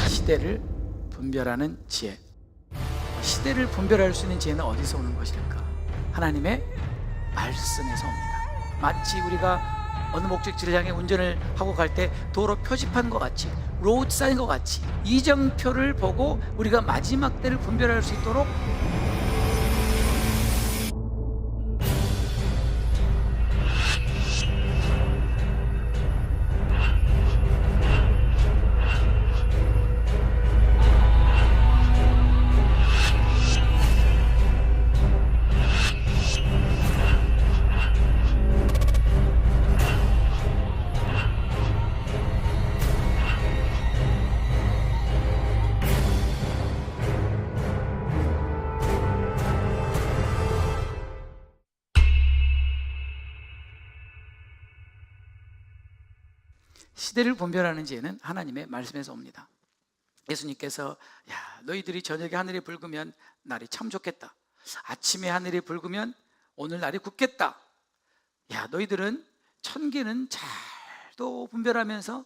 시대를 분별하는 지혜. 시대를 분별할 수 있는 지혜는 어디서 오는 것일까? 하나님의 말씀에서 옵니다. 마치 우리가 어느 목적지를 향해 운전을 하고 갈 때 도로 표지판 것 같이, 로드 사인 것 같이 이정표를 보고 우리가 마지막 때를 분별할 수 있도록 시대를 분별하는 지혜는 하나님의 말씀에서 옵니다. 예수님께서 야, 너희들이 저녁에 하늘이 붉으면 날이 참 좋겠다. 아침에 하늘이 붉으면 오늘 날이 굳겠다. 야, 너희들은 천계는 잘도 분별하면서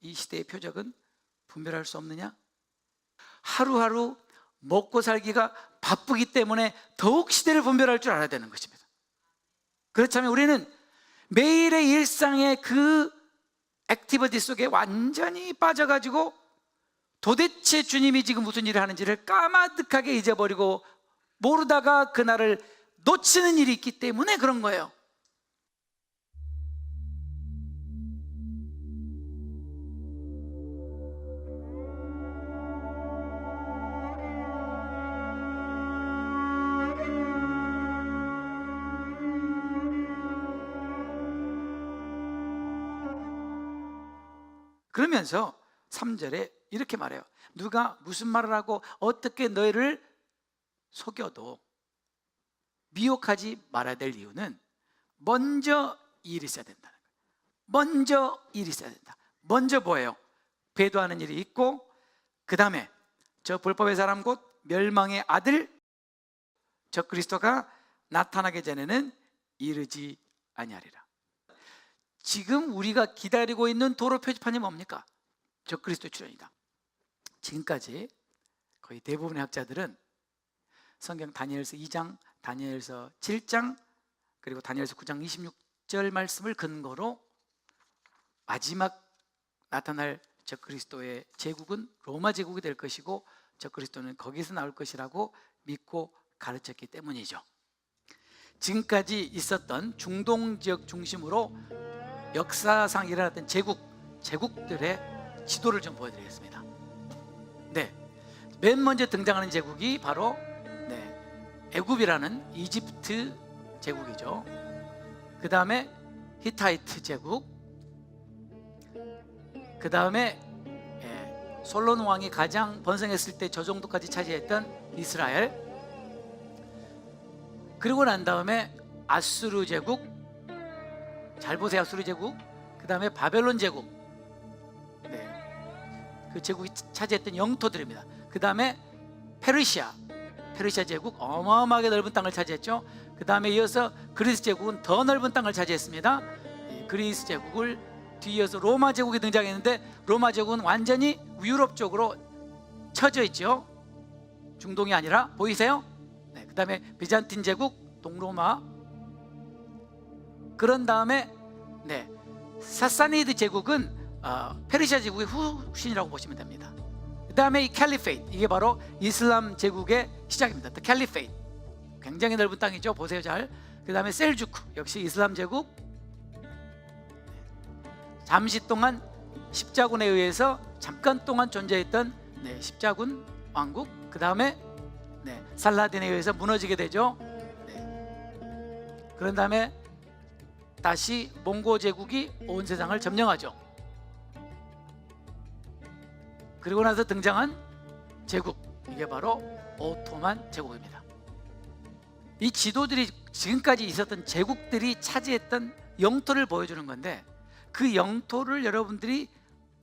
이 시대의 표적은 분별할 수 없느냐? 하루하루 먹고 살기가 바쁘기 때문에 더욱 시대를 분별할 줄 알아야 되는 것입니다. 그렇다면 우리는 매일의 일상의 그 액티비티 속에 완전히 빠져가지고 도대체 주님이 지금 무슨 일을 하는지를 까마득하게 잊어버리고 모르다가 그날을 놓치는 일이 있기 때문에 그런 거예요. 그러면서 3절에 이렇게 말해요. 누가 무슨 말을 하고 어떻게 너희를 속여도 미혹하지 말아야 될 이유는 먼저 이 일이 있어야 된다는 거예요. 먼저 일이 있어야 된다. 먼저 뭐예요? 배도하는 일이 있고, 그 다음에 저 불법의 사람 곧 멸망의 아들 저 그리스도가 나타나기 전에는 이르지 아니하리라. 지금 우리가 기다리고 있는 도로 표지판이 뭡니까? 저 그리스도의 출현이다. 지금까지 거의 대부분의 학자들은 성경 다니엘서 2장, 다니엘서 7장, 그리고 다니엘서 9장 26절 말씀을 근거로 마지막 나타날 저 그리스도의 제국은 로마 제국이 될 것이고 저 그리스도는 거기서 나올 것이라고 믿고 가르쳤기 때문이죠. 지금까지 있었던 중동 지역 중심으로 역사상 일어났던 제국들의 지도를 좀 보여드리겠습니다. 네, 맨 먼저 등장하는 제국이 바로 애굽이라는 이집트 제국이죠. 그 다음에 히타이트 제국, 그 다음에 솔로몬 왕이 가장 번성했을 때 저 정도까지 차지했던 이스라엘, 그리고 난 다음에 아수르 제국, 잘 보세요. 아수르 제국, 그 다음에 바벨론 제국, 그 제국이 차지했던 영토들입니다. 그 다음에 페르시아 제국, 어마어마하게 넓은 땅을 차지했죠. 그 다음에 이어서 그리스 제국은 더 넓은 땅을 차지했습니다. 그리스 제국을 뒤이어서 로마 제국이 등장했는데 로마 제국은 완전히 유럽 쪽으로 처져 있죠. 중동이 아니라, 보이세요? 그 다음에 비잔틴 제국, 동로마. 그런 다음에 사사니드 제국은 페르시아 제국의 후신이라고 보시면 됩니다. 그 다음에 이 캘리페이트, 이게 바로 이슬람 제국의 시작입니다. The Caliphate, 굉장히 넓은 땅이죠. 보세요 잘. 그 다음에 셀주크, 역시 이슬람 제국. 잠시 동안 십자군에 의해서 잠깐 동안 존재했던 십자군 왕국. 그 다음에 살라딘에 의해서 무너지게 되죠. 그런 다음에 다시 몽고 제국이 온 세상을 점령하죠. 그리고 나서 등장한 제국, 이게 바로 오토만 제국입니다. 이 지도들이 지금까지 있었던 제국들이 차지했던 영토를 보여주는 건데, 그 영토를 여러분들이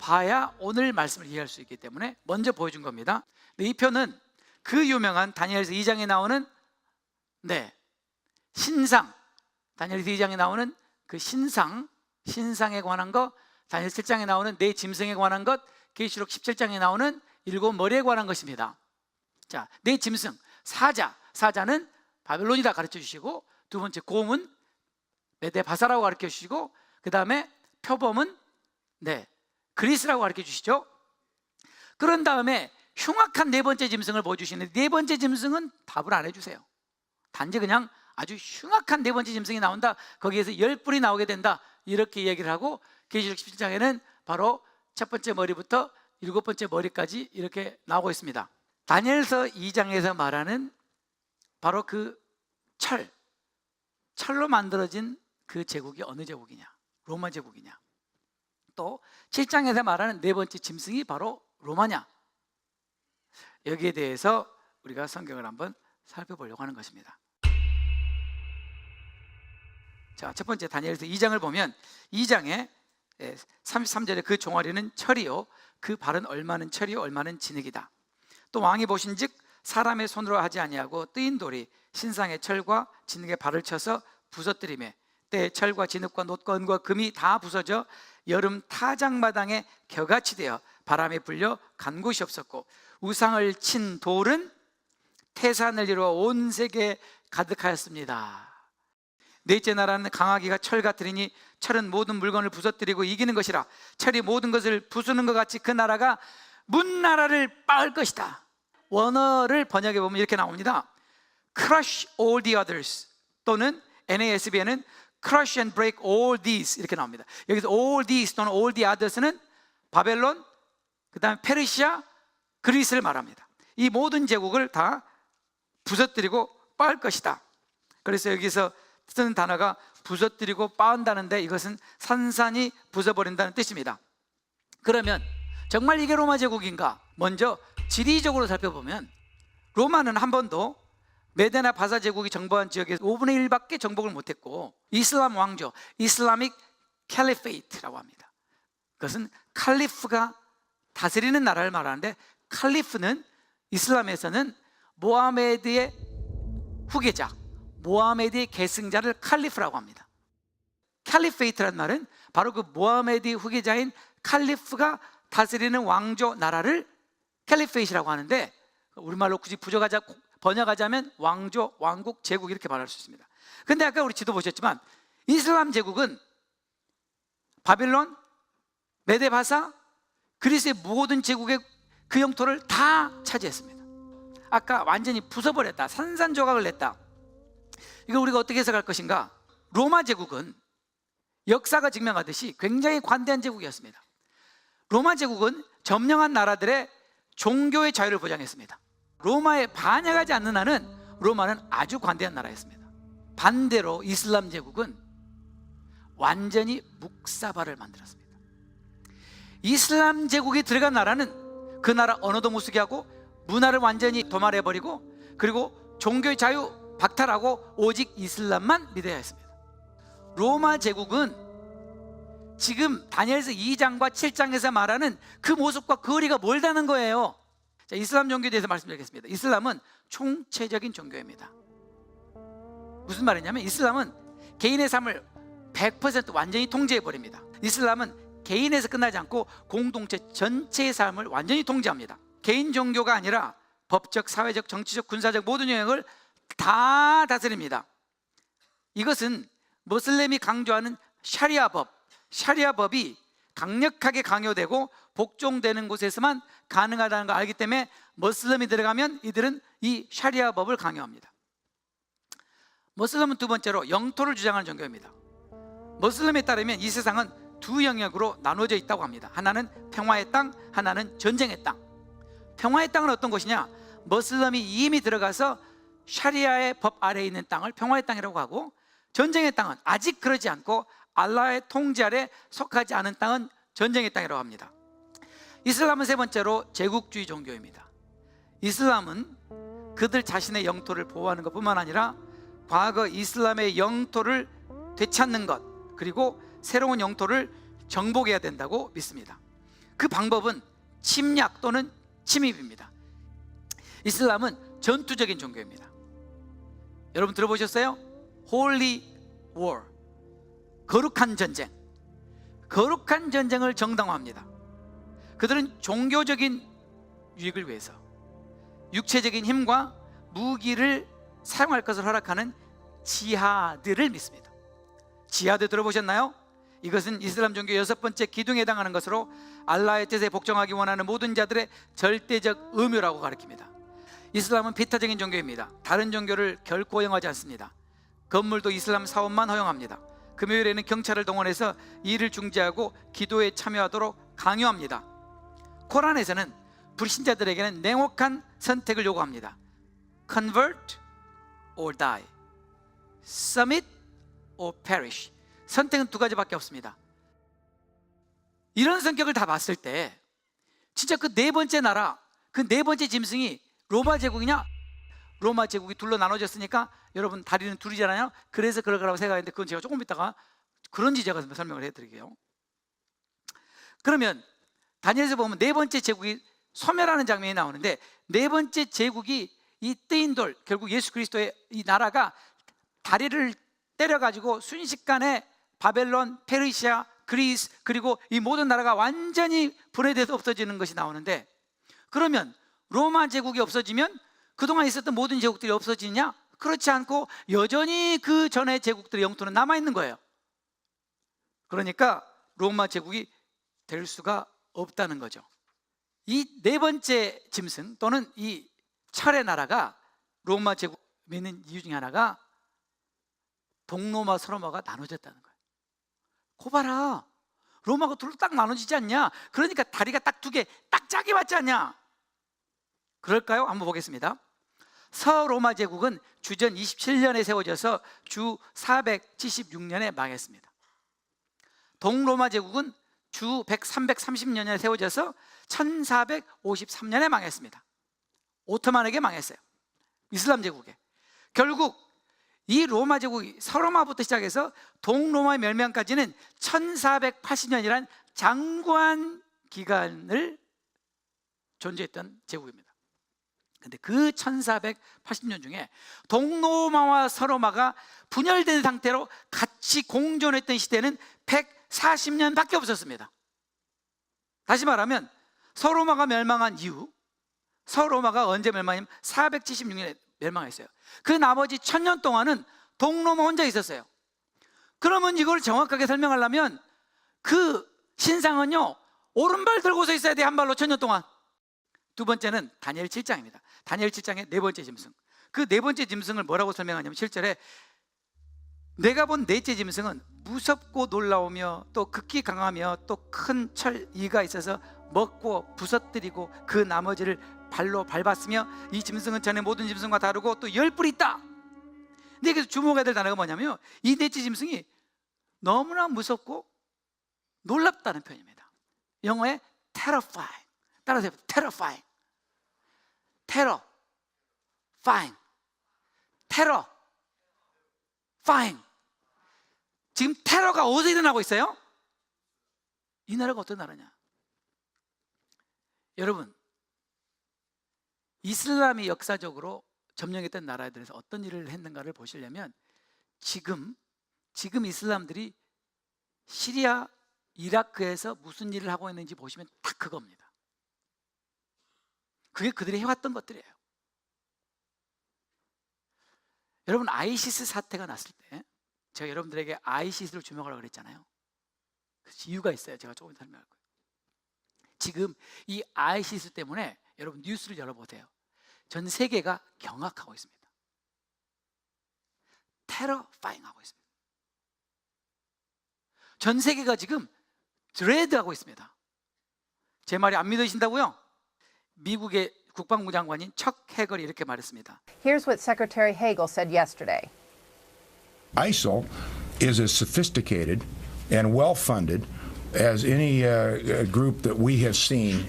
봐야 오늘 말씀을 이해할 수 있기 때문에 먼저 보여준 겁니다. 이 표는 그 유명한 다니엘서 2장에 나오는 신상, 다니엘서 2장에 나오는 그 신상에 관한 것, 다니엘서 7장에 나오는 네 짐승에 관한 것, 계시록 17장에 나오는 7머리에 관한 것입니다. 자, 네 짐승, 사자는 바벨론이다 가르쳐 주시고, 두 번째 곰은 메데바사라고 가르쳐 주시고, 그 다음에 표범은 그리스라고 가르쳐 주시죠. 그런 다음에 흉악한 네 번째 짐승을 보여주시는데, 네 번째 짐승은 답을 안 해주세요. 단지 그냥 아주 흉악한 네 번째 짐승이 나온다, 거기에서 10뿔이 나오게 된다, 이렇게 얘기를 하고, 계시록 17장에는 바로 첫 번째 머리부터 7번째 머리까지 이렇게 나오고 있습니다. 다니엘서 2장에서 말하는 바로 그 철로 만들어진 그 제국이 어느 제국이냐? 로마 제국이냐? 또 7장에서 말하는 네 번째 짐승이 바로 로마냐? 여기에 대해서 우리가 성경을 한번 살펴보려고 하는 것입니다. 자, 첫 번째 다니엘서 2장을 보면 2장에 33절에 그 종아리는 철이요 그 발은 얼마는 철이요 얼마는 진흙이다. 또 왕이 보신즉 사람의 손으로 하지 아니하고 뜨인 돌이 신상의 철과 진흙의 발을 쳐서 부서뜨리매 때에 철과 진흙과 놋과 은과 금이 다 부서져 여름 타작마당에 겨같이 되어 바람에 불려 간 곳이 없었고, 우상을 친 돌은 태산을 이루어 온 세계에 가득하였습니다. 넷째 나라는 강하기가 철 같으리니 철은 모든 물건을 부서뜨리고 이기는 것이라. 철이 모든 것을 부수는 것 같이 그 나라가 문나라를 빠을 것이다. 원어를 번역해 보면 이렇게 나옵니다. Crush all the others, 또는 NASB에는 Crush and break all these, 이렇게 나옵니다. 여기서 all these 또는 all the others는 바벨론, 그 다음에 페르시아, 그리스를 말합니다. 이 모든 제국을 다 부서뜨리고 빠을 것이다. 그래서 여기서 쓰는 단어가 부서뜨리고 빠은다는데, 이것은 산산이 부숴버린다는 뜻입니다. 그러면 정말 이게 로마 제국인가? 먼저 지리적으로 살펴보면 로마는 한 번도 메데나 바사 제국이 정복한 지역에서 5분의 1밖에 정복을 못했고, 이슬람 왕조, 이슬라믹 캘리페이트라고 합니다. 그것은 칼리프가 다스리는 나라를 말하는데, 칼리프는 이슬람에서는 모하메드의 후계자, 모하메드의 계승자를 칼리프라고 합니다. 캘리페이트라는 말은 바로 그 모하메드의 후계자인 칼리프가 다스리는 왕조 나라를 캘리페이트라고 하는데, 우리말로 굳이 번역하자면 왕조, 왕국, 제국 이렇게 말할 수 있습니다. 근데 아까 우리 지도 보셨지만 이슬람 제국은 바빌론, 메데바사, 그리스의 모든 제국의 그 영토를 다 차지했습니다. 아까 완전히 부숴버렸다, 산산조각을 냈다. 이걸 우리가 어떻게 해석할 것인가? 로마 제국은 역사가 증명하듯이 굉장히 관대한 제국이었습니다. 로마 제국은 점령한 나라들의 종교의 자유를 보장했습니다. 로마에 반역하지 않는 한은 로마는 아주 관대한 나라였습니다. 반대로 이슬람 제국은 완전히 묵사발을 만들었습니다. 이슬람 제국이 들어간 나라는 그 나라 언어도 못쓰게 하고, 문화를 완전히 도말해버리고, 그리고 종교의 자유 박탈하고 오직 이슬람만 믿어야 했습니다. 로마 제국은 지금 다니엘서 2장과 7장에서 말하는 그 모습과 거리가 멀다는 거예요. 자, 이슬람 종교에 대해서 말씀드리겠습니다. 이슬람은 총체적인 종교입니다. 무슨 말이냐면, 이슬람은 개인의 삶을 100% 완전히 통제해버립니다. 이슬람은 개인에서 끝나지 않고 공동체 전체의 삶을 완전히 통제합니다. 개인 종교가 아니라 법적, 사회적, 정치적, 군사적 모든 영역을 다 다스립니다. 이것은 모슬렘이 강조하는 샤리아법이 강력하게 강요되고 복종되는 곳에서만 가능하다는 걸 알기 때문에 모슬렘이 들어가면 이들은 이 샤리아법을 강요합니다. 모슬렘은 두 번째로 영토를 주장하는 종교입니다. 모슬렘에 따르면 이 세상은 두 영역으로 나눠져 있다고 합니다. 하나는 평화의 땅, 하나는 전쟁의 땅. 평화의 땅은 어떤 곳이냐? 모슬렘이 이미 들어가서 샤리아의 법 아래에 있는 땅을 평화의 땅이라고 하고, 전쟁의 땅은 아직 그러지 않고 알라의 통제 아래 속하지 않은 땅은 전쟁의 땅이라고 합니다. 이슬람은 세 번째로 제국주의 종교입니다. 이슬람은 그들 자신의 영토를 보호하는 것뿐만 아니라 과거 이슬람의 영토를 되찾는 것, 그리고 새로운 영토를 정복해야 된다고 믿습니다. 그 방법은 침략 또는 침입입니다. 이슬람은 전투적인 종교입니다. 여러분 들어보셨어요? Holy War, 거룩한 전쟁. 거룩한 전쟁을 정당화합니다. 그들은 종교적인 유익을 위해서 육체적인 힘과 무기를 사용할 것을 허락하는 지하드를 믿습니다. 지하드 들어보셨나요? 이것은 이슬람 종교 6번째 기둥에 해당하는 것으로 알라의 뜻에 복종하기 원하는 모든 자들의 절대적 의무라고 가르칩니다. 이슬람은 비타적인 종교입니다. 다른 종교를 결코 허용하지 않습니다. 건물도 이슬람 사원만 허용합니다. 금요일에는 경찰을 동원해서 이를 중지하고 기도에 참여하도록 강요합니다. 코란에서는 불신자들에게는 냉혹한 선택을 요구합니다. Convert or die, submit or perish. 선택은 두 가지밖에 없습니다. 이런 성격을 다 봤을 때 진짜 그 네 번째 나라, 그 네 번째 짐승이 로마 제국이냐? 로마 제국이 둘로 나눠졌으니까 여러분 다리는 둘이잖아요. 그래서 그럴 거라고 생각했는데 그건 제가 조금 이따가 그런지 제가 설명을 해드릴게요. 그러면 다니엘에서 보면 네 번째 제국이 소멸하는 장면이 나오는데, 네 번째 제국이 이 뜨인 돌, 결국 예수 그리스도의 이 나라가 다리를 때려가지고 순식간에 바벨론, 페르시아, 그리스, 그리고 이 모든 나라가 완전히 분해돼서 없어지는 것이 나오는데, 그러면 로마 제국이 없어지면 그동안 있었던 모든 제국들이 없어지냐? 그렇지 않고 여전히 그 전의 제국들의 영토는 남아있는 거예요. 그러니까 로마 제국이 될 수가 없다는 거죠. 이 네 번째 짐승 또는 이 철의 나라가 로마 제국 믿는 이유 중에 하나가 동로마 서로마가 나눠졌다는 거예요. 고 봐라, 로마가 둘로 딱 나눠지지 않냐? 그러니까 다리가 딱 두 개 딱 짝이 맞지 않냐? 그럴까요? 한번 보겠습니다. 서로마 제국은 주전 27년에 세워져서 주 476년에 망했습니다. 동로마 제국은 주 330년에 세워져서 1453년에 망했습니다. 오토만에게 망했어요. 이슬람 제국에. 결국 이 로마 제국이 서로마부터 시작해서 동로마의 멸망까지는 1480년이란 장구한 기간을 존재했던 제국입니다. 근데 그 1480년 중에 동로마와 서로마가 분열된 상태로 같이 공존했던 시대는 140년밖에 없었습니다. 다시 말하면 서로마가 멸망한 이후, 서로마가 언제 멸망했냐면 476년에 멸망했어요. 그 나머지 1000년 동안은 동로마 혼자 있었어요. 그러면 이걸 정확하게 설명하려면 그 신상은요, 오른발 들고 서 있어야 돼, 한 발로 1000년 동안. 두 번째는 다니엘 7장입니다. 다니엘 7장의 네 번째 짐승. 그 네 번째 짐승을 뭐라고 설명하냐면 7절에 내가 본 넷째 짐승은 무섭고 놀라우며 또 극히 강하며 또 큰 철 이가 있어서 먹고 부서뜨리고 그 나머지를 발로 밟았으며 이 짐승은 전에 모든 짐승과 다르고 또 10뿔이 있다. 근데 여기서 주목해야 될 단어가 뭐냐면 이 넷째 짐승이 너무나 무섭고 놀랍다는 표현입니다. 영어에 terrifying. 따라서 terrifying, terrifying, terrifying. 지금 테러가 어디서 일어나고 있어요? 이 나라가 어떤 나라냐? 여러분, 이슬람이 역사적으로 점령했던 나라들에서 어떤 일을 했는가를 보시려면 지금 이슬람들이 시리아, 이라크에서 무슨 일을 하고 있는지 보시면 딱 그겁니다. 그게 그들이 해왔던 것들이에요. 여러분, 아이시스 사태가 났을 때 제가 여러분들에게 아이시스를 주목하라고 그랬잖아요. 이유가 있어요. 제가 조금 설명할 거예요. 지금 이 아이시스 때문에 여러분 뉴스를 열어보세요. 전 세계가 경악하고 있습니다. 테러파잉하고 있습니다. 전 세계가 지금 드레드하고 있습니다. 제 말이 안 믿으신다고요? 미국의 국방부 장관인 척 해걸이 이렇게 말했습니다. Here's what Secretary Hagel said yesterday. ISIL is as sophisticated and well-funded as any group that we have seen.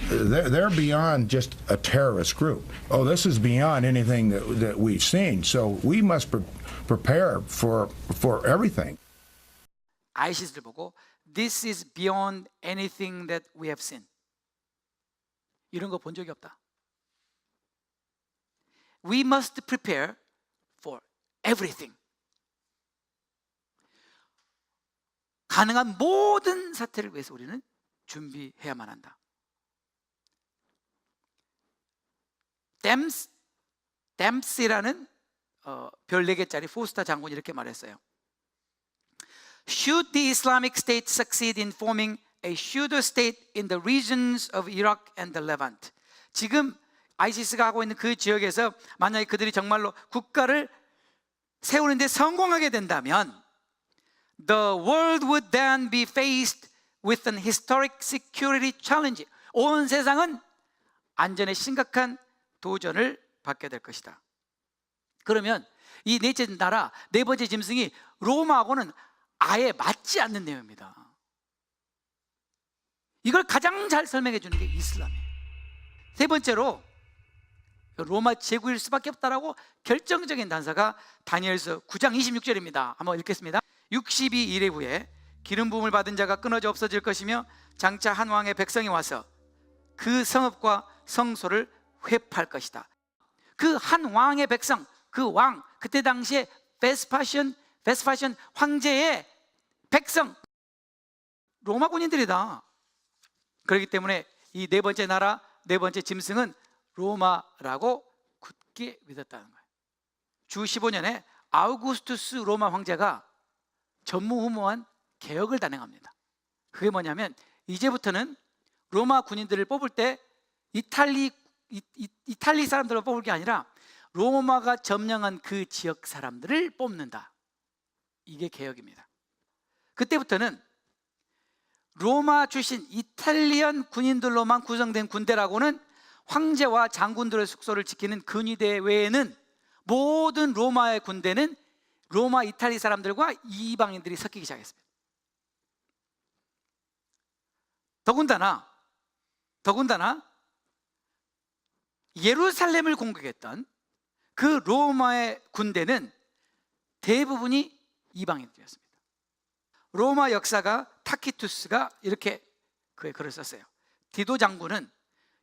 They're beyond just a terrorist group. Oh, this is beyond anything that we've seen. So we must prepare for everything. 아이시스를 보고 This is beyond anything that we have seen. 이런 거 본 적이 없다. We must prepare for everything. 가능한 모든 사태를 위해서 우리는 준비해야만 한다. 댐시라는 별 4개짜리 포스터 장군이 이렇게 말했어요. Should the Islamic State succeed in forming a pseudo state in the regions of Iraq and the Levant, 지금 ISIS가 하고 있는 그 지역에서 만약에 그들이 정말로 국가를 세우는 데 성공하게 된다면 the world would then be faced with an historic security challenge. 온 세상은 안전에 심각한 도전을 받게 될 것이다. 그러면 이 넷째 나라, 네 번째 짐승이 로마하고는 아예 맞지 않는 내용입니다. 이걸 가장 잘 설명해 주는 게 이슬람이에요. 세 번째로 로마 제국일 수밖에 없다라고 결정적인 단서가 다니엘서 9장 26절입니다. 한번 읽겠습니다. 62일의 후에 기름 부음을 받은 자가 끊어져 없어질 것이며 장차 한 왕의 백성이 와서 그 성읍과 성소를 회파할 것이다. 그 한 왕의 백성, 그 왕, 그때 당시에 베스파시안 황제의 백성, 로마 군인들이다. 그렇기 때문에 이 네 번째 나라, 네 번째 짐승은 로마라고 굳게 믿었다는 거예요. 주 15년에 아우구스투스 로마 황제가 전무후무한 개혁을 단행합니다. 그게 뭐냐면 이제부터는 로마 군인들을 뽑을 때 이탈리 사람들을 뽑을 게 아니라 로마가 점령한 그 지역 사람들을 뽑는다. 이게 개혁입니다. 그때부터는 로마 출신 이탈리안 군인들로만 구성된 군대라고는 황제와 장군들의 숙소를 지키는 근위대 외에는 모든 로마의 군대는 로마 이탈리 사람들과 이방인들이 섞이기 시작했습니다. 더군다나 예루살렘을 공격했던 그 로마의 군대는 대부분이 이방인들이었습니다. 로마 역사가 타키투스가 이렇게 그의 글을 썼어요. 디도 장군은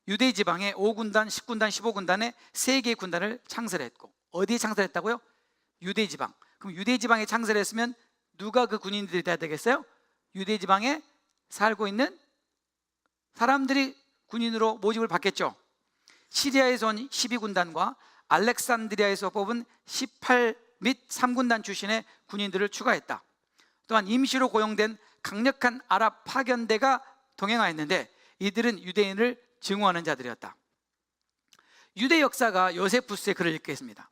유대 지방의 5군단, 10군단, 15군단의 3개의 군단을 창설했고, 어디에 창설했다고요? 유대 지방. 그럼 유대 지방에 창설했으면 누가 그 군인들이 돼야 되겠어요? 유대 지방에 살고 있는 사람들이 군인으로 모집을 받겠죠. 시리아에서 온 12군단과 알렉산드리아에서 뽑은 18 및 3군단 출신의 군인들을 추가했다. 또한 임시로 고용된 강력한 아랍 파견대가 동행하였는데 이들은 유대인을 증오하는 자들이었다. 유대 역사가 요세푸스의 글을 읽겠습니다.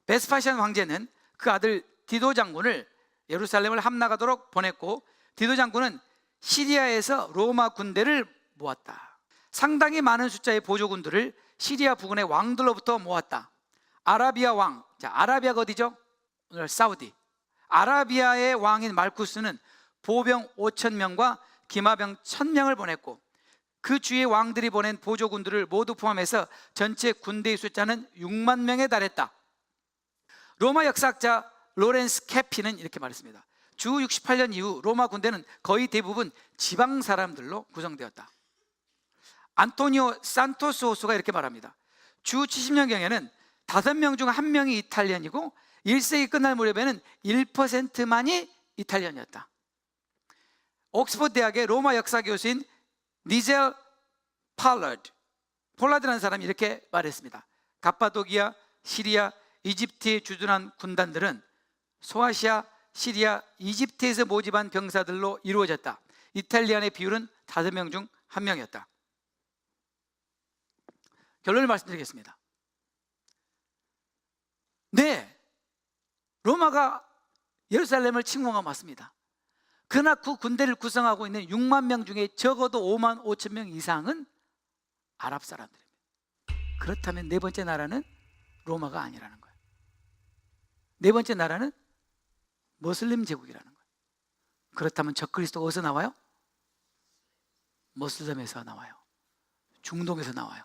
베스파시안 황제는 그 아들 디도 장군을 예루살렘을 함락하도록 보냈고, 디도 장군은 시리아에서 로마 군대를 모았다. 상당히 많은 숫자의 보조군들을 시리아 부근의 왕들로부터 모았다. 아라비아 왕, 자, 아라비아가 어디죠? 오늘 사우디. 아라비아의 왕인 말쿠스는 보병 5,000명과 기마병 1,000명을 보냈고, 그 주의 왕들이 보낸 보조군들을 모두 포함해서 전체 군대의 숫자는 6만 명에 달했다. 로마 역사학자 로렌스 캐피는 이렇게 말했습니다. 주 68년 이후 로마 군대는 거의 대부분 지방 사람들로 구성되었다. 안토니오 산토소스가 이렇게 말합니다. 주 70년경에는 5명 중 1명이 이탈리안이고 1세기 끝날 무렵에는 1%만이 이탈리안이었다. 옥스퍼드 대학의 로마 역사 교수인 니젤 폴라드라는 사람이 이렇게 말했습니다. 갑바도기아, 시리아, 이집트에 주둔한 군단들은 소아시아, 시리아, 이집트에서 모집한 병사들로 이루어졌다. 이탈리안의 비율은 5명 중 1명이었다. 결론을 말씀드리겠습니다. 네, 로마가 예루살렘을 침공한 맞습니다. 그러나 그 군대를 구성하고 있는 6만 명 중에 적어도 5만 5천 명 이상은 아랍 사람들입니다. 그렇다면 네 번째 나라는 로마가 아니라는 거예요. 네 번째 나라는 모슬림 제국이라는 거예요. 그렇다면 적그리스도가 어디서 나와요? 모슬렘에서 나와요. 중동에서 나와요.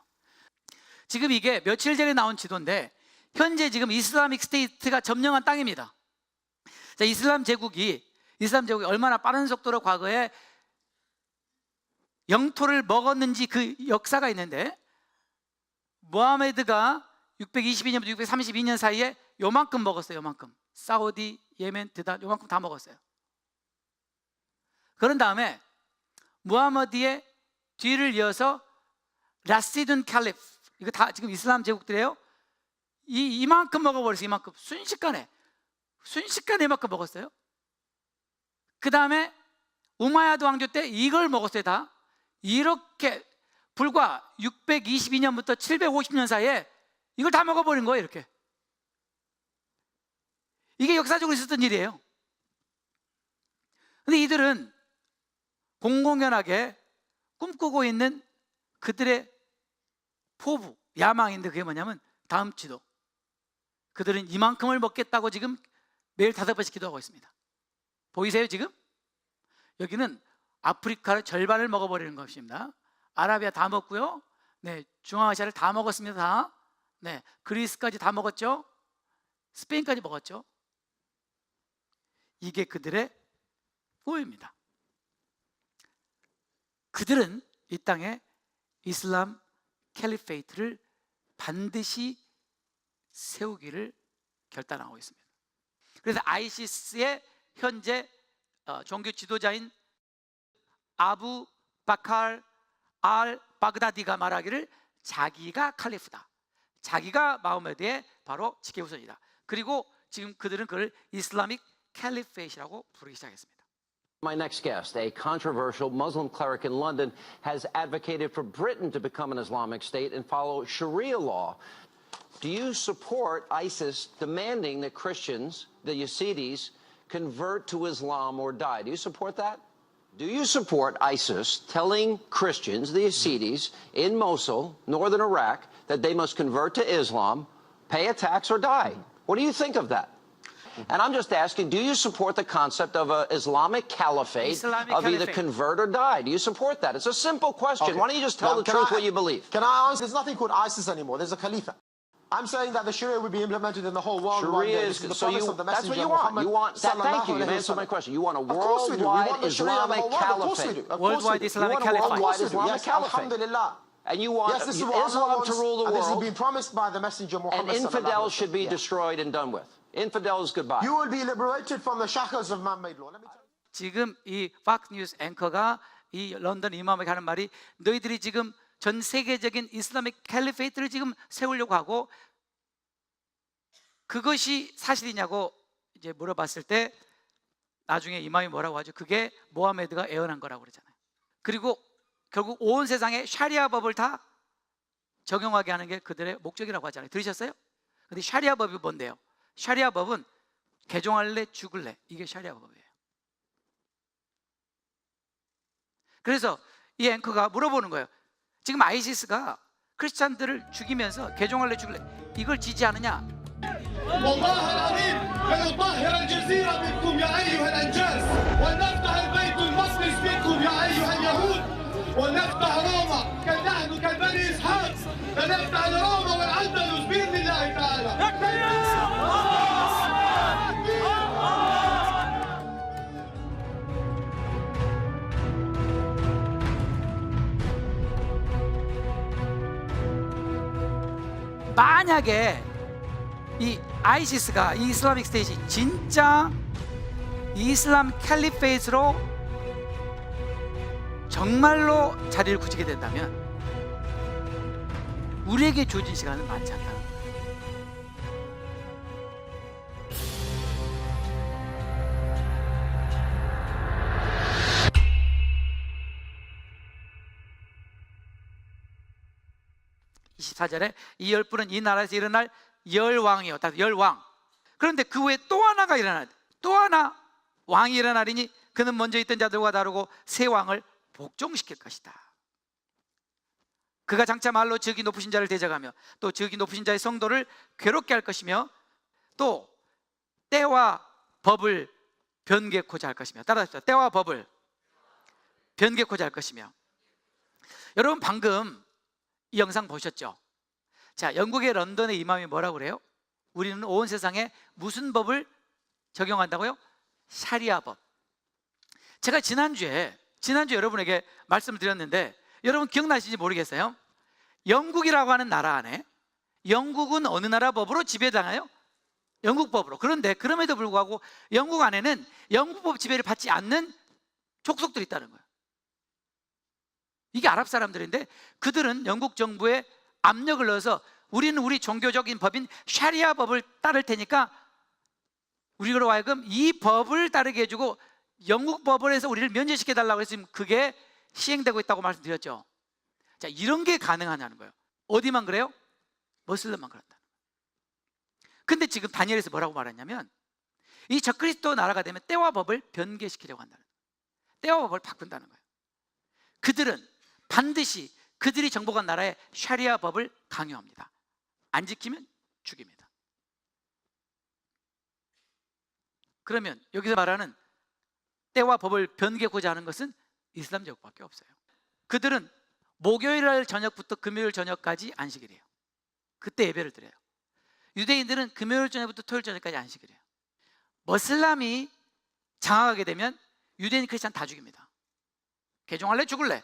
지금 이게 며칠 전에 나온 지도인데 현재 지금 이슬라믹 스테이트가 점령한 땅입니다. 자, 이슬람 제국이 이슬람 제국이 얼마나 빠른 속도로 과거에 영토를 먹었는지 그 역사가 있는데, 무하메드가 622년부터 632년 사이에 요만큼 먹었어요. 요만큼. 사우디, 예멘, 드단 요만큼 다 먹었어요. 그런 다음에 무하머드의 뒤를 이어서 라시둔 칼리프, 이거 다 지금 이슬람 제국들이에요. 이만큼 먹어버렸어요. 이만큼. 순식간에 이만큼 먹었어요. 그 다음에 우마야드 왕조 때 이걸 먹었어요. 다. 이렇게 불과 622년부터 750년 사이에 이걸 다 먹어버린 거예요. 이렇게. 이게 역사적으로 있었던 일이에요. 근데 이들은 공공연하게 꿈꾸고 있는 그들의 포부, 야망인데, 그게 뭐냐면 다음 주도 그들은 이만큼을 먹겠다고 지금 매일 5번씩 기도하고 있습니다. 보이세요? 지금 여기는 아프리카의 절반을 먹어버리는 것입니다. 아라비아 다 먹고요, 네, 중앙아시아를 다 먹었습니다. 다. 네, 그리스까지 다 먹었죠. 스페인까지 먹었죠. 이게 그들의 후회입니다. 그들은 이 땅에 이슬람 캘리페이트를 반드시 세우기를 결단하고 있습니다. 그래서 아이시스의 현재 종교 지도자인 아부 바칼 알 바그다디가 말하기를 자기가 칼리프다, 자기가 마호메드의 바로 직계후손이다. 그리고 지금 그들은 그를 이슬라믹 캘리페이트라고 부르기 시작했습니다. My next guest, a controversial Muslim cleric in London, has advocated for Britain to become an Islamic state and follow Sharia law. Do you support ISIS demanding that Christians, the Yazidis, convert to Islam or die? Do you support that? Do you support ISIS telling Christians, the Yazidis, in Mosul, northern Iraq, that they must convert to Islam, pay a tax, or die? What do you think of that? And I'm just asking, do you support the concept of an Islamic caliphate of either convert or die? Do you support that? It's a simple question. Why don't you just tell the truth what you believe? Can I answer? There's nothing called ISIS anymore. There's a Khalifa. I'm saying that the Sharia will be implemented in the whole world. Sharia is the so promise you, of the that's what Messenger you want. Muhammad You want that. Thank you. You sallallahu answered my alayhi wa question. You want a Of course we do. We worldwide want the Sharia of the Islamic whole world. Of course we caliphate. do. Of course Worldwide we do. Islamic We want a caliphate. worldwide Islamic yes, caliphate. Alhamdulillah. And you want Yes, this is what Allah Islam wants, to rule the and this has world, been promised by the Messenger and Muhammad sallallahu infidels alayhi should be wa sallam. destroyed and done with. Infidels goodbye. You will be liberated from the shackles of man-made law. Let me tell you. 지금 이 팍스 뉴스 앵커가 이 런던 이마음에게 하는 말이, 너희들이 지금 전 세계적인 이슬라믹 캘리페이트를 지금 세우려고 하고 그것이 사실이냐고 이제 물어봤을 때 나중에 이마음이 뭐라고 하죠? 그게 모하메드가 애언한 거라고 그러잖아요. 그리고 결국 온 세상에 샤리아 법을 다 적용하게 하는 게 그들의 목적이라고 하잖아요. 들으셨어요? 근데 샤리아 법이 뭔데요? 샤리아 법은 개종할래 죽을래, 이게 샤리아 법이에요. 그래서 이 앵커가 물어보는 거예요. 지금 아이시스가 크리스찬들을 죽이면서 개종할래 죽을래 이걸 지지하느냐? والله العظيم لنطهر الجزيرة منكم يا أيها الأنجاس ولنفتح البيت المقدس منكم يا أيها اليهود ولنفتح روما كنحن كبني إسحاق لنفتح روما والأندلس بإذن الله تعالى. 만약에 이 아이시스가, 이 이슬라믹 스테이트 진짜 이슬람 캘리페이트로 정말로 자리를 굳히게 된다면 우리에게 주어진 시간은 많지 않다는 거예요. (24절에) 이 열불은 이 나라에서 일어날 열왕이요, 열왕. 그런데 그 후에 또 하나가 일어날, 또 하나 왕이 일어나리니 그는 먼저 있던 자들과 다르고 새 왕을 복종시킬 것이다. 그가 장차 말로 저기 높으신 자를 대적하며 또 저기 높으신 자의 성도를 괴롭게 할 것이며 또 때와 법을 변개코자 할 것이며, 따라하십시오. 때와 법을 변개코자 할 것이며. 여러분 방금 이 영상 보셨죠? 자, 영국의 런던의 이맘이 뭐라고 그래요? 우리는 온 세상에 무슨 법을 적용한다고요? 샤리아 법. 제가 지난주에 여러분에게 말씀을 드렸는데 여러분 기억나시는지 모르겠어요. 영국이라고 하는 나라 안에, 영국은 어느 나라 법으로 지배당해요? 영국 법으로. 그런데 그럼에도 불구하고 영국 안에는 영국 법 지배를 받지 않는 족속들이 있다는 거예요. 이게 아랍 사람들인데 그들은 영국 정부에 압력을 넣어서 우리는 우리 종교적인 법인 샤리아 법을 따를 테니까 우리로 하여금 이 법을 따르게 해주고 영국 법을 해서 우리를 면제시켜달라고 했으면 그게 시행되고 있다고 말씀드렸죠. 자, 이런 게 가능하냐는 거예요. 어디만 그래요? 머슬럼만 그런다. 근데 지금 다니엘에서 뭐라고 말했냐면 이 적그리스도 나라가 되면 때와 법을 변개시키려고 한다는 거예요. 때와 법을 바꾼다는 거예요. 그들은 반드시 그들이 정복한 나라의 샤리아 법을 강요합니다. 안 지키면 죽입니다. 그러면 여기서 말하는 때와 법을 변개하고자 하는 것은 이슬람 제국밖에 없어요. 그들은 목요일 날 저녁부터 금요일 저녁까지 안식을 해요. 그때 예배를 드려요. 유대인들은 금요일 저녁부터 토요일 저녁까지 안식을 해요. 머슬람이 장악하게 되면 유대인 크리스찬 다 죽입니다. 개종할래 죽을래.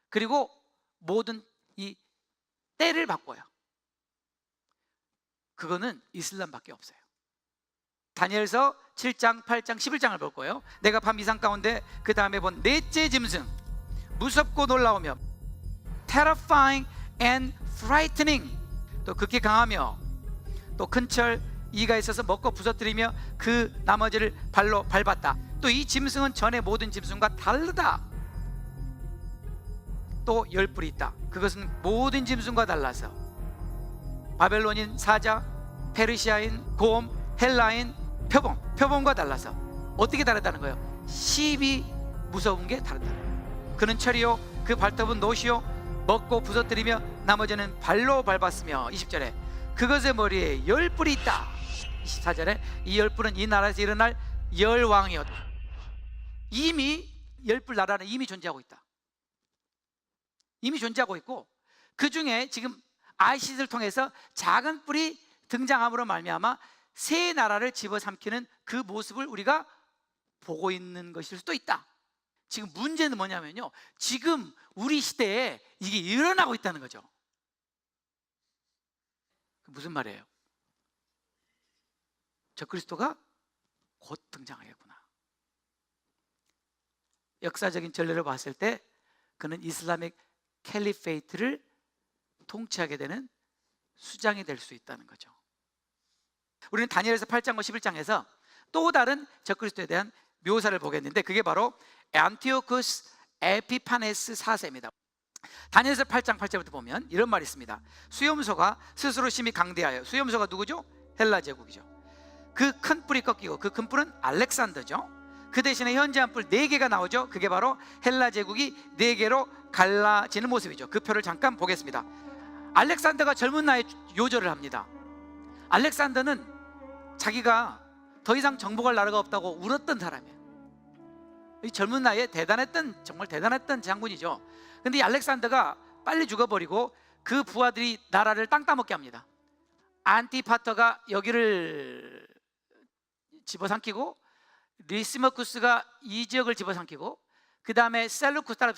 그리고 모든 이 때를 바꿔요. 그거는 이슬람밖에 없어요. 다니엘서 7장, 8장, 11장을 볼 거예요. 내가 밤 이상 가운데 그 다음에 본 넷째 짐승, 무섭고 놀라우며 terrifying and frightening, 또 극히 강하며 또 큰 철 이가 있어서 먹고 부서뜨리며 그 나머지를 발로 밟았다. 또 이 짐승은 전의 모든 짐승과 다르다. 또 열뿔이 있다. 그것은 모든 짐승과 달라서 바벨론인 사자, 페르시아인 곰, 헬라인 표범과 달라서 어떻게 다르다는 거예요? 십이 무서운 게 다르다. 그는 철이요 그 발톱은 노시요 먹고 부서뜨리며 나머지는 발로 밟았으며 20절에 그것의 머리에 열뿔이 있다. 24절에 이 열뿔은 이 나라에서 일어날 열왕이었다. 이미 열뿔 나라는 이미 존재하고 있다. 이미 존재하고 있고 그 중에 지금 아이시스를 통해서 작은 뿔이 등장함으로 말미암아 새 나라를 집어삼키는 그 모습을 우리가 보고 있는 것일 수도 있다. 지금 문제는 뭐냐면요, 지금 우리 시대에 이게 일어나고 있다는 거죠. 무슨 말이에요? 적그리스도가 곧 등장하겠구나. 역사적인 전례를 봤을 때 그는 이슬람의 캘리페이트를 통치하게 되는 수장이 될 수 있다는 거죠. 우리는 다니엘서 8장과 11장에서 또 다른 적그리스도에 대한 묘사를 보겠는데 그게 바로 안티오쿠스 에피파네스 4세입니다. 다니엘서 8장 8절부터 보면 이런 말이 있습니다. 수염소가 스스로 심히 강대하여, 수염소가 누구죠? 헬라 제국이죠. 그 큰 뿔이 꺾이고 그 큰 뿔은 알렉산더죠. 그 대신에 현재한 뿔 4개가 나오죠. 그게 바로 헬라 제국이 4개로 갈라지는 모습이죠. 그 표를 잠깐 보겠습니다. 알렉산더가 젊은 나이에 요절을 합니다. 알렉산더는 자기가 더 이상 정복할 나라가 없다고 울었던 사람이에요. 이 젊은 나이에 정말 대단했던 장군이죠. 근데 이 알렉산더가 빨리 죽어버리고 그 부하들이 나라를 땅 따먹게 합니다. 안티파터가 여기를 집어삼키고 리시머쿠스가 이 지역을 집어삼키고 그 다음에 셀루쿠스가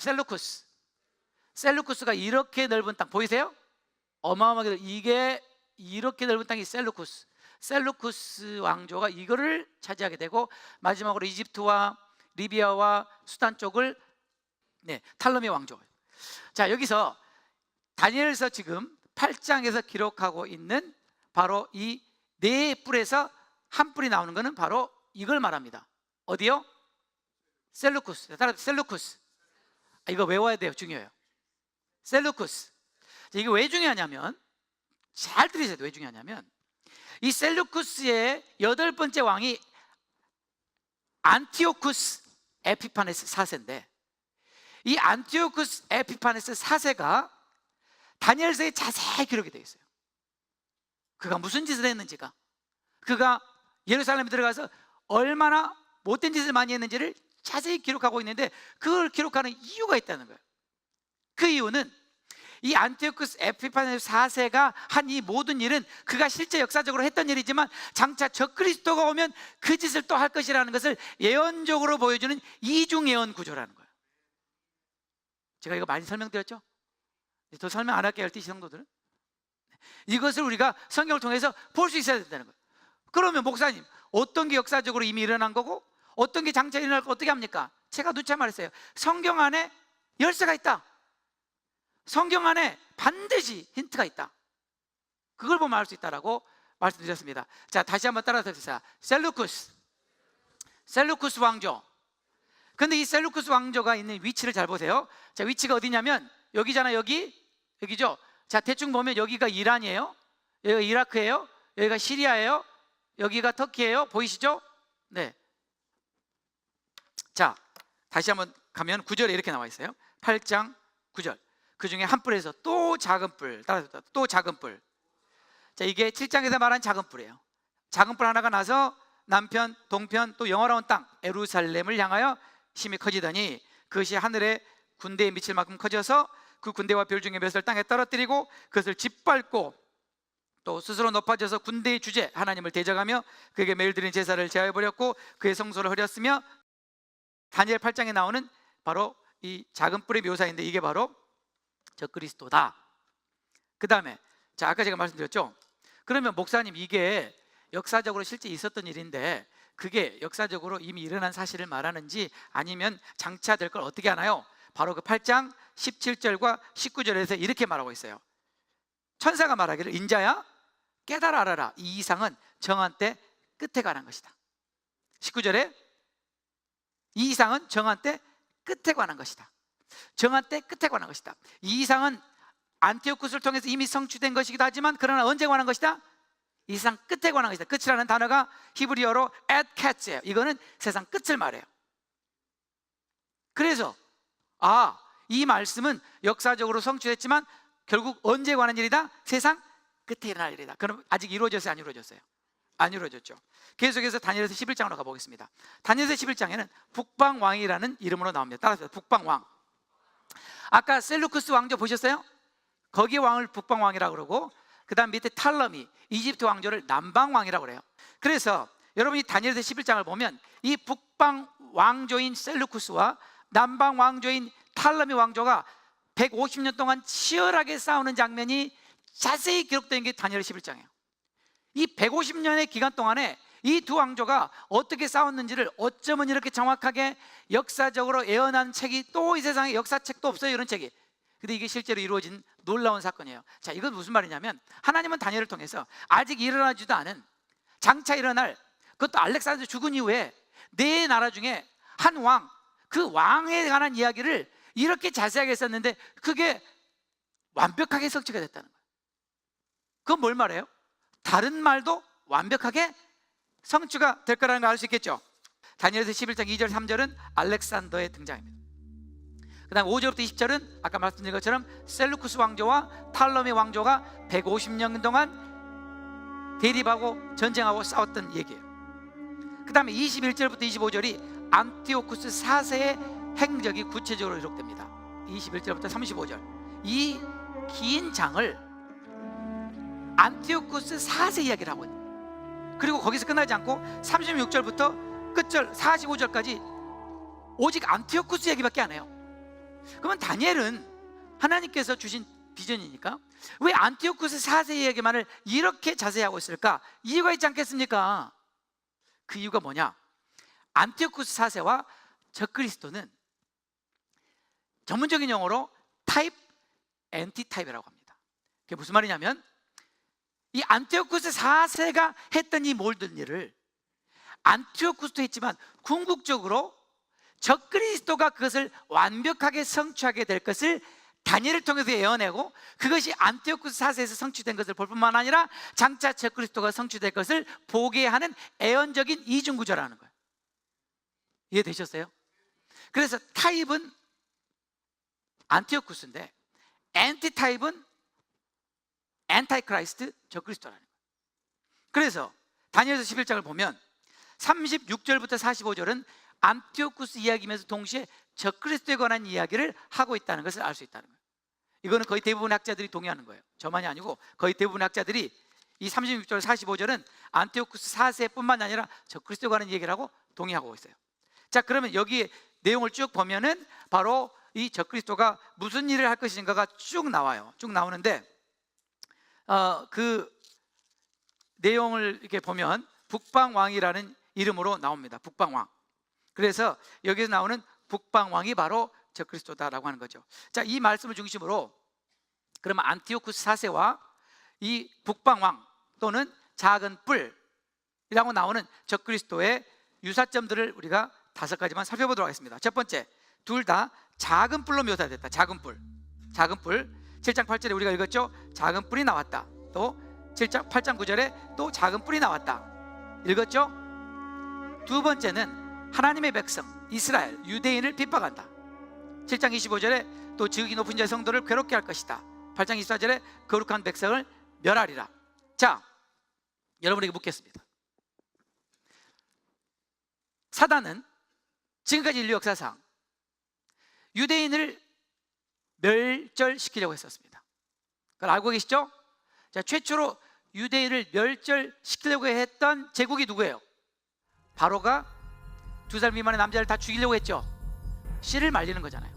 이렇게 넓은 땅 보이세요? 어마어마하게 이게 이렇게 넓은 땅이 셀루쿠스 왕조가 이거를 차지하게 되고 마지막으로 이집트와 리비아와 수단 쪽을 탈레미 왕조. 자, 여기서 다니엘서 지금 8장에서 기록하고 있는 바로 이 네 뿔에서 한 뿔이 나오는 것은 바로 이걸 말합니다. 어디요? 셀루쿠스. 이거 외워야 돼요. 중요해요. 셀루쿠스. 이게 왜 중요하냐면 잘 들으세요. 왜 중요하냐면 이 셀루쿠스의 8번째 왕이 안티오쿠스 에피파네스 4세인데 이 안티오쿠스 에피파네스 4세가 다니엘서에 자세히 기록이 되어 있어요. 그가 무슨 짓을 했는지가, 그가 예루살렘에 들어가서 얼마나 못된 짓을 많이 했는지를 자세히 기록하고 있는데 그걸 기록하는 이유가 있다는 거예요. 그 이유는 이 안티오쿠스 에피파네스 4세가 한 이 모든 일은 그가 실제 역사적으로 했던 일이지만 장차 적그리스도가 오면 그 짓을 또 할 것이라는 것을 예언적으로 보여주는 이중 예언 구조라는 거예요. 제가 이거 많이 설명드렸죠? 더 설명 안 할게요, LTC 성도들은. 이것을 우리가 성경을 통해서 볼 수 있어야 된다는 거예요. 그러면 목사님, 어떤 게 역사적으로 이미 일어난 거고 어떤 게 장차 일어날 거 어떻게 합니까? 제가 누차 말했어요. 성경 안에 열쇠가 있다. 성경 안에 반드시 힌트가 있다. 그걸 보면 알 수 있다라고 말씀드렸습니다. 자, 다시 한번 따라서 해주세요. 셀루쿠스 왕조. 근데 이 셀루쿠스 왕조가 있는 위치를 잘 보세요. 자, 위치가 어디냐면 여기잖아요. 여기죠. 자, 대충 보면 여기가 이란이에요, 여기가 이라크예요, 여기가 시리아예요, 여기가 터키예요. 보이시죠? 네. 자, 다시 한번 가면 9절에 이렇게 나와 있어요. 8장 9절. 그 중에 한 뿔에서 또 작은 뿔, 따라서 또 작은 뿔. 자, 이게 7장에서 말한 작은 뿔이에요. 작은 뿔 하나가 나서 남편, 동편, 또 영화로운 땅 예루살렘을 향하여 심히 커지더니 그것이 하늘의 군대에 미칠 만큼 커져서 그 군대와 별 중에 몇을 땅에 떨어뜨리고 그것을 짓밟고 또 스스로 높아져서 군대의 주제 하나님을 대적하며 그에게 매일 드린 제사를 제하여버렸고 그의 성소를 흐렸으며, 다니엘 8장에 나오는 바로 이 작은 뿔의 묘사인데 이게 바로 적그리스도다. 그 다음에 자, 아까 제가 말씀드렸죠. 그러면 목사님, 이게 역사적으로 실제 있었던 일인데 그게 역사적으로 이미 일어난 사실을 말하는지 아니면 장차 될 걸 어떻게 하나요? 바로 그 8장 17절과 19절에서 이렇게 말하고 있어요. 천사가 말하기를 인자야 깨달아 알아라. 이 이상은 정한 때 끝에 관한 것이다. 19절에 이 이상은 정한 때 끝에 관한 것이다. 정한 때 끝에 관한 것이다. 이 이상은 안티오쿠스를 통해서 이미 성취된 것이기도 하지만 그러나 언제 관한 것이다? 이 세상 끝에 관한 것이다. 끝이라는 단어가 히브리어로 at-cat예요. 이거는 세상 끝을 말해요. 그래서 이 말씀은 역사적으로 성취됐지만 결국 언제 관한 일이다? 세상 끝에 일어날 일이다. 그럼 아직 이루어졌어요? 안 이루어졌어요? 안 이루어졌죠. 계속해서 다니엘서 11장으로 가보겠습니다. 다니엘서 11장에는 북방왕이라는 이름으로 나옵니다. 따라서 북방왕. 아까 셀루쿠스 왕조 보셨어요? 거기에 왕을 북방왕이라고 그러고 그 다음 밑에 탈러미 이집트 왕조를 남방왕이라고 그래요. 그래서 여러분이 다니엘서 11장을 보면 이 북방 왕조인 셀루쿠스와 남방 왕조인 탈러미 왕조가 150년 동안 치열하게 싸우는 장면이 자세히 기록된 게 다니엘 11장이에요. 이 150년의 기간 동안에 이 두 왕조가 어떻게 싸웠는지를 어쩌면 이렇게 정확하게 역사적으로 예언한 책이 또 이 세상에 역사책도 없어요, 이런 책이. 근데 이게 실제로 이루어진 놀라운 사건이에요. 자, 이건 무슨 말이냐면 하나님은 다니엘을 통해서 아직 일어나지도 않은 장차 일어날, 그것도 알렉산더 죽은 이후에 네 나라 중에 한 왕, 그 왕에 관한 이야기를 이렇게 자세하게 썼는데 그게 완벽하게 성취가 됐다는 거예요. 그건 뭘 말해요? 다른 말도 완벽하게 성취가 될 거라는 걸 알 수 있겠죠. 다니엘서 11장 2절 3절은 알렉산더의 등장입니다. 그 다음 5절부터 20절은 아까 말씀드린 것처럼 셀루쿠스 왕조와 탈러미 왕조가 150년 동안 대립하고 전쟁하고 싸웠던 얘기예요. 그 다음에 21절부터 25절이 안티오쿠스 4세의 행적이 구체적으로 기록됩니다. 21절부터 35절 이 긴 장을 안티오쿠스 4세 이야기를 하고 있는 거예요. 그리고 거기서 끝나지 않고 36절부터 끝절 45절까지 오직 안티오쿠스 얘기밖에 안 해요. 그러면 다니엘은 하나님께서 주신 비전이니까 왜 안티오쿠스 4세 이야기만을 이렇게 자세히 하고 있을까? 이유가 있지 않겠습니까? 그 이유가 뭐냐? 안티오쿠스 4세와 적그리스도는 전문적인 용어로 타입, 엔티타입이라고 합니다. 그게 무슨 말이냐면 이 안티오쿠스 4세가 했던 이 모든 일을 안티오쿠스도 했지만 궁극적으로 적그리스도가 그것을 완벽하게 성취하게 될 것을 다니엘을 통해서 예언하고 그것이 안티오쿠스 4세에서 성취된 것을 볼 뿐만 아니라 장차 적그리스도가 성취될 것을 보게 하는 예언적인 이중구조라는 거예요. 이해되셨어요? 그래서 타입은 안티오쿠스인데 엔티타입은 엔타이크라이스트, 적그리스도라는 거예요. 그래서 다니엘서 11장을 보면 36절부터 45절은 안티오쿠스 이야기면서 동시에 적그리스도에 관한 이야기를 하고 있다는 것을 알 수 있다는 거예요. 이거는 거의 대부분의 학자들이 동의하는 거예요. 저만이 아니고 거의 대부분의 학자들이 이 36절 45절은 안티오쿠스 4세뿐만 아니라 적그리스도에 관한 얘기라고 동의하고 있어요. 자, 그러면 여기 내용을 쭉 보면은 바로 이 적그리스도가 무슨 일을 할 것인가가 쭉 나와요. 쭉 나오는데 그 내용을 이렇게 보면 북방왕이라는 이름으로 나옵니다. 북방왕. 그래서 여기서 나오는 북방왕이 바로 적그리스도다라고 하는 거죠. 자, 이 말씀을 중심으로 그러면 안티오쿠스 4세와 이 북방왕 또는 작은 뿔이라고 나오는 적그리스도의 유사점들을 우리가 5가지만 살펴보도록 하겠습니다. 첫 번째, 둘 다 작은 뿔로 묘사됐다. 작은 뿔. 작은 뿔. 7장 8절에 우리가 읽었죠? 작은 뿔이 나왔다. 또 7장 8장 9절에 또 작은 뿔이 나왔다. 읽었죠? 두 번째는 하나님의 백성 이스라엘 유대인을 핍박한다. 7장 25절에 또 지극히 높은 자의 성도를 괴롭게 할 것이다. 8장 24절에 거룩한 백성을 멸하리라. 자, 여러분에게 묻겠습니다. 사단은 지금까지 인류 역사상 유대인을 멸절시키려고 했었습니다. 그걸 알고 계시죠? 자, 최초로 유대인을 멸절시키려고 했던 제국이 누구예요? 바로가 2살 미만의 남자를 다 죽이려고 했죠. 씨를 말리는 거잖아요.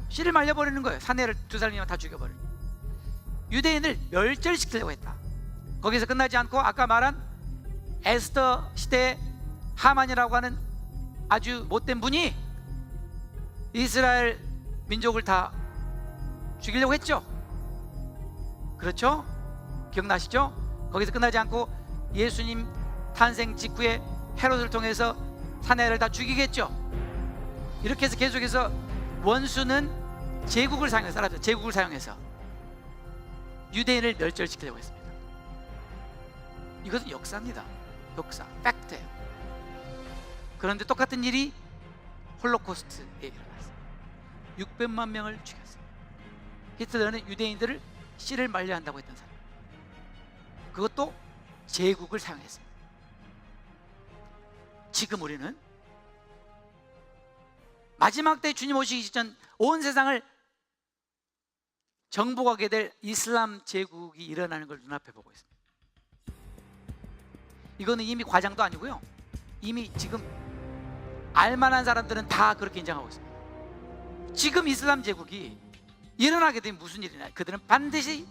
씨를 말려버리는 거예요. 사내를 2살 미만 다 죽여버리는 거예요. 유대인을 멸절시키려고 했다. 거기서 끝나지 않고 아까 말한 에스더 시대의 하만이라고 하는 아주 못된 분이 이스라엘 민족을 다 죽이려고 했죠. 그렇죠? 기억나시죠? 거기서 끝나지 않고 예수님 탄생 직후에 헤롯을 통해서 사내를 다 죽이겠죠. 이렇게 해서 계속해서 원수는 제국을 사용해서 살았죠. 제국을 사용해서 유대인을 멸절시키려고 했습니다. 이것은 역사입니다. 역사, 팩트예요. 그런데 똑같은 일이 홀로코스트에 일어났어요. 600만 명을 죽였어요. 히틀러는 유대인들을 씨를 말려야 한다고 했던 사람. 그것도 제국을 사용했어요. 지금 우리는 마지막 때 주님 오시기 직전 온 세상을 정복하게 될 이슬람 제국이 일어나는 걸 눈앞에 보고 있습니다. 이거는 이미 과장도 아니고요, 이미 지금 알만한 사람들은 다 그렇게 인정하고 있습니다. 지금 이슬람 제국이 일어나게 되면 무슨 일이냐, 그들은 반드시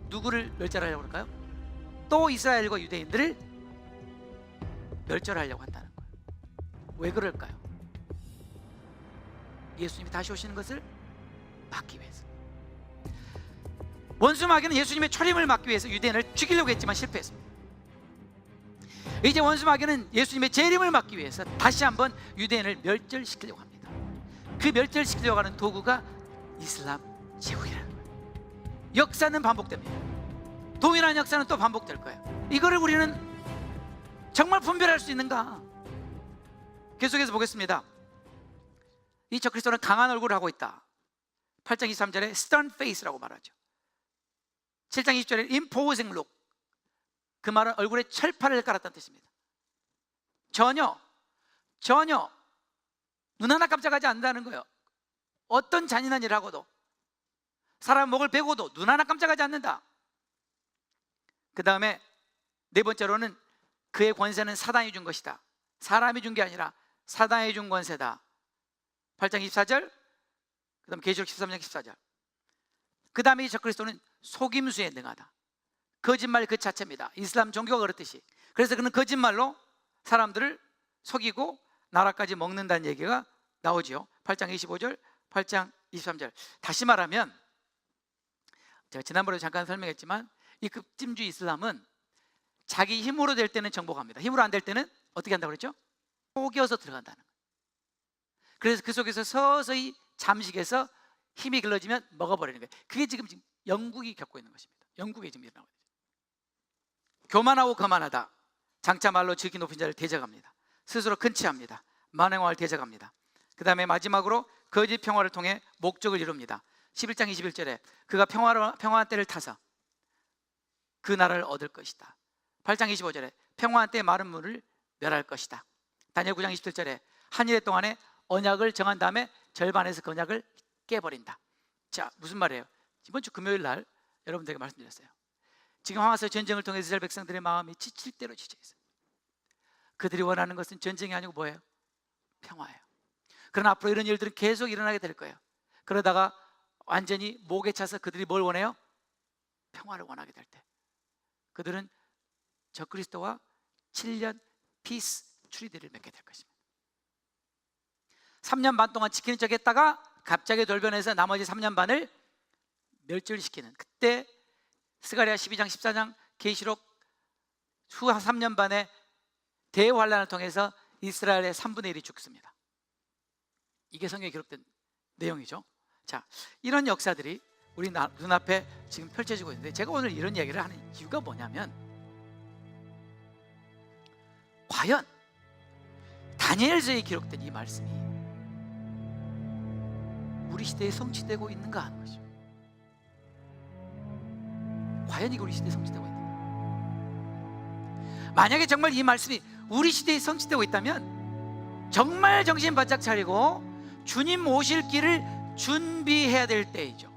누구를 멸절하려고 할까요? 또 이스라엘과 유대인들을 멸절하려고 한다는 거예요. 왜 그럴까요? 예수님이 다시 오시는 것을 막기 위해서. 원수 마귀는 예수님의 초림을 막기 위해서 유대인을 죽이려고 했지만 실패했습니다. 이제 원수 마귀는 예수님의 재림을 막기 위해서 다시 한번 유대인을 멸절시키려고 합니다. 그 멸절시키려고 하는 도구가 이슬람 제국이라는 거예요. 역사는 반복됩니다. 동일한 역사는 또 반복될 거예요. 이거를 우리는 정말 분별할 수 있는가? 계속해서 보겠습니다. 이 적그리스도는 강한 얼굴을 하고 있다. 8장 23절에 stern face라고 말하죠. 7장 20절에 imposing look, 그 말은 얼굴에 철판을 깔았다는 뜻입니다. 전혀 눈 하나 깜짝하지 않는다는 거예요. 어떤 잔인한 일을 하고도, 사람 목을 베고도 눈 하나 깜짝하지 않는다. 그 다음에 네 번째로는 그의 권세는 사단이 준 것이다. 사람이 준 게 아니라 사단이 준 권세다. 8장 24절, 그 다음 계시록 13장 14절. 그 다음에 이 적그리스도는 속임수에 능하다. 거짓말 그 자체입니다. 이슬람 종교가 그렇듯이. 그래서 그는 거짓말로 사람들을 속이고 나라까지 먹는다는 얘기가 나오죠. 8장 25절, 8장 23절. 다시 말하면, 제가 지난번에 잠깐 설명했지만 이 급진주의 이슬람은 자기 힘으로 될 때는 정복합니다. 힘으로 안 될 때는 어떻게 한다고 그랬죠? 속여서 들어간다는 거예요. 그래서 그 속에서 서서히 잠식해서 힘이 길러지면 먹어버리는 거예요. 그게 지금 영국이 겪고 있는 것입니다. 영국에 지금 일어나고 있죠. 교만하고 거만하다. 장차 말로 지극히 높은 자를 대적합니다. 스스로 큰치합니다. 만행왕을 대적합니다. 그 다음에 마지막으로 거짓 평화를 통해 목적을 이룹니다. 11장 21절에 그가 평화한 때를 타서 그 나라를 얻을 것이다. 8장 25절에 평화한 때의 마른 물을 멸할 것이다. 다니엘 9장 27절에 한 일 동안에 언약을 정한 다음에 절반에서 그 언약을 깨버린다. 자, 무슨 말이에요? 이번 주 금요일 날 여러분들에게 말씀드렸어요. 지금 하마스의 전쟁을 통해서 이스라엘 백성들의 마음이 지칠 대로 지쳐 있어요. 그들이 원하는 것은 전쟁이 아니고 뭐예요? 평화예요. 그러나 앞으로 이런 일들은 계속 일어나게 될 거예요. 그러다가 완전히 목에 차서 그들이 뭘 원해요? 평화를 원하게 될 때 그들은 적그리스도와 7년 피스 트리디를 맺게 될 것입니다. 3년 반 동안 지키는 척 했다가 갑자기 돌변해서 나머지 3년 반을 멸절을 시키는, 그때 스가랴 12장 14장 계시록 후 3년 반의 대환란을 통해서 이스라엘의 3분의 1이 죽습니다. 이게 성경에 기록된 내용이죠. 자, 이런 역사들이 우리 눈앞에 지금 펼쳐지고 있는데, 제가 오늘 이런 이야기를 하는 이유가 뭐냐면, 과연 다니엘서에 기록된 이 말씀이 우리 시대에 성취되고 있는가 하는 것이죠. 과연 이게 우리 시대에 성취되고 있는가? 만약에 정말 이 말씀이 우리 시대에 성취되고 있다면 정말 정신 바짝 차리고 주님 오실 길을 준비해야 될 때이죠.